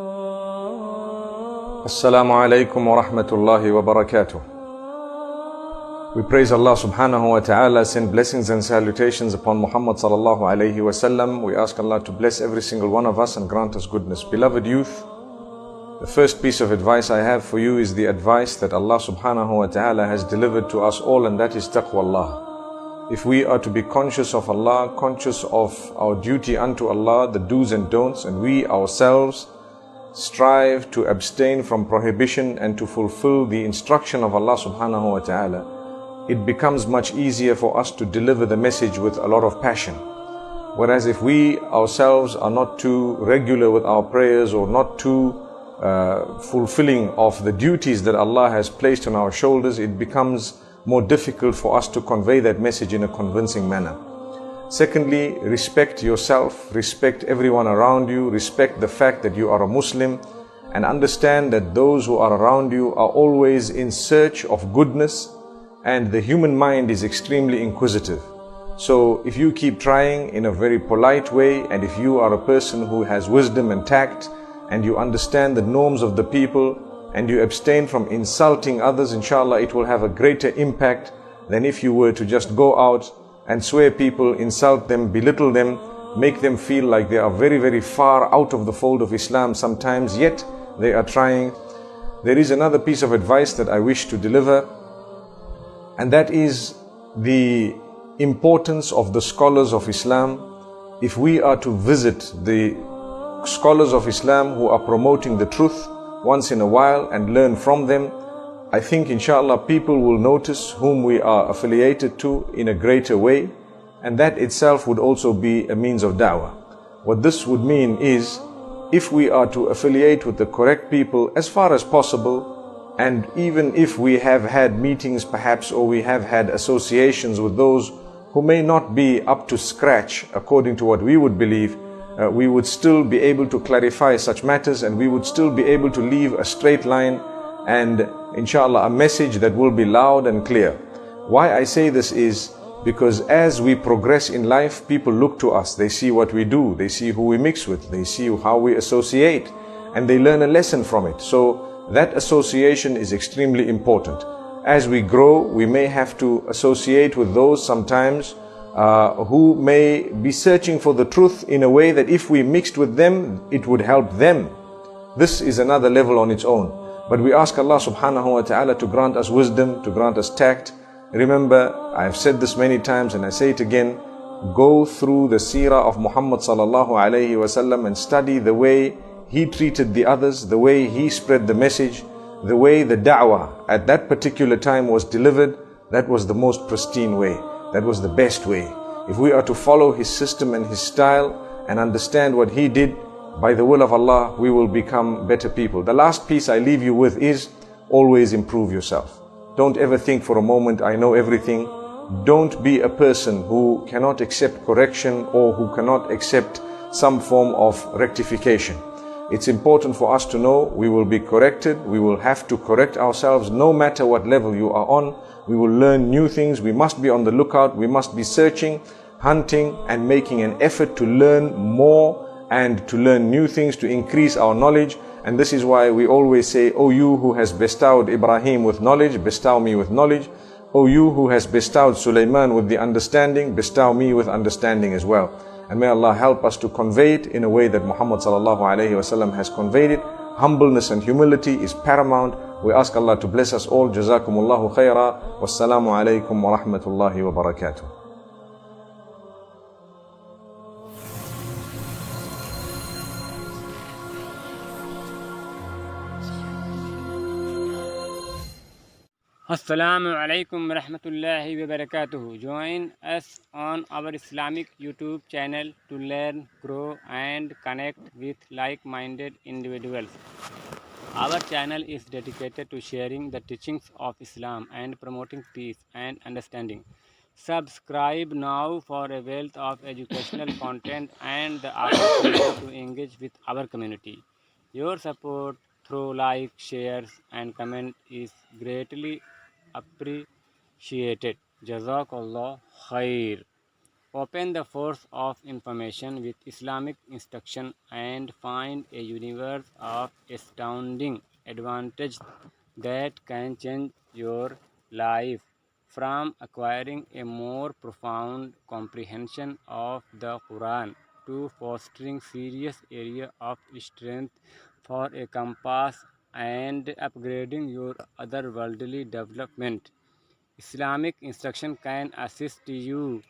Assalamu alaikum wa rahmatullahi wa barakatuh. We praise Allah subhanahu wa ta'ala, send blessings and salutations upon Muhammad sallallahu alayhi wa sallam. We ask Allah to bless every single one of us and grant us goodness. Beloved youth, the first piece of advice I have for you is the advice that Allah subhanahu wa ta'ala has delivered to us all, and that is taqwallah. If we are to be conscious of Allah, conscious of our duty unto Allah, the do's and don'ts, and we ourselves strive to abstain from prohibition and to fulfill the instruction of Allah subhanahu wa ta'ala, it becomes much easier for us to deliver the message with a lot of passion. Whereas if we ourselves are not too regular with our prayers or not too fulfilling of the duties that Allah has placed on our shoulders, it becomes more difficult for us to convey that message in a convincing manner. Secondly, respect yourself, respect everyone around you, respect the fact that you are a Muslim, and understand that those who are around you are always in search of goodness, and the human mind is extremely inquisitive. So if you keep trying in a very polite way, and if you are a person who has wisdom and tact, and you understand the norms of the people, and you abstain from insulting others, inshallah it will have a greater impact than if you were to just go out and swear people, insult them, belittle them, make them feel like they are very, very far out of the fold of Islam sometimes, yet they are trying. There is another piece of advice that I wish to deliver, and that is the importance of the scholars of Islam. If we are to visit the scholars of Islam who are promoting the truth once in a while and learn from them, I think inshallah people will notice whom we are affiliated to in a greater way, and that itself would also be a means of da'wah. What this would mean is, if we are to affiliate with the correct people as far as possible, and even if we have had meetings perhaps, or we have had associations with those who may not be up to scratch according to what we would believe, we would still be able to clarify such matters, and we would still be able to leave a straight line and inshallah a message that will be loud and clear. Why I say this is because as we progress in life, people look to us, they see what we do, they see who we mix with, they see how we associate, and they learn a lesson from it. So that association is extremely important. As we grow, we may have to associate with those sometimes who may be searching for the truth in a way that if we mixed with them, it would help them. This is another level on its own. But we ask Allah subhanahu wa ta'ala to grant us wisdom, to grant us tact. Remember, I have said this many times and I say it again, go through the seerah of Muhammad sallallahu alayhi wa sallam and study the way he treated the others, the way he spread the message, the way the da'wah at that particular time was delivered. That was the most pristine way. That was the best way. If we are to follow his system and his style and understand what he did, by the will of Allah, we will become better people. The last piece I leave you with is always improve yourself. Don't ever think for a moment, I know everything. Don't be a person who cannot accept correction or who cannot accept some form of rectification. It's important for us to know we will be corrected. We will have to correct ourselves no matter what level you are on. We will learn new things. We must be on the lookout. We must be searching, hunting, and making an effort to learn more and to learn new things, to increase our knowledge. And this is why we always say, O you who has bestowed Ibrahim with knowledge, bestow me with knowledge. O you who has bestowed SULEIMAN with the understanding, bestow me with understanding as well. And may Allah help us to convey it in a way that Muhammad sallallahu alayhi wa sallam has conveyed it. Humbleness and humility is paramount. We ask Allah to bless us all. Jazakumullahu khaira. Wassalamu alaykum wa rahmatullahi wa barakatuh. Assalamu alaikum warahmatullahi wabarakatuh. Join us on our Islamic YouTube channel to learn, grow and connect with like-minded individuals. Our channel is dedicated to sharing the teachings of Islam and promoting peace and understanding. Subscribe now for a wealth of educational content and the opportunity to engage with our community. Your support through like, shares and comment is greatly appreciated. Jazakallah khair. Open the force of information with Islamic instruction and find a universe of astounding advantages that can change your life, from acquiring a more profound comprehension of the Quran to fostering serious area of strength for a compass and upgrading your otherworldly development. Islamic instruction can assist you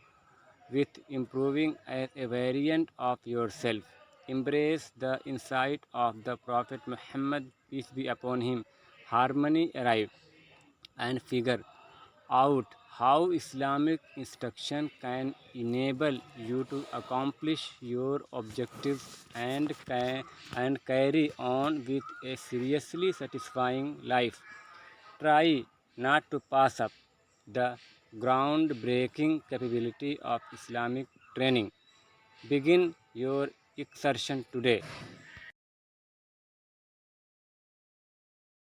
with improving as a variant of yourself. Embrace the insight of the Prophet Muhammad, peace be upon him. Harmony arrive and figure out how Islamic instruction can enable you to accomplish your objectives and carry on with a seriously satisfying life. Try not to pass up the groundbreaking capability of Islamic training. Begin your excursion today.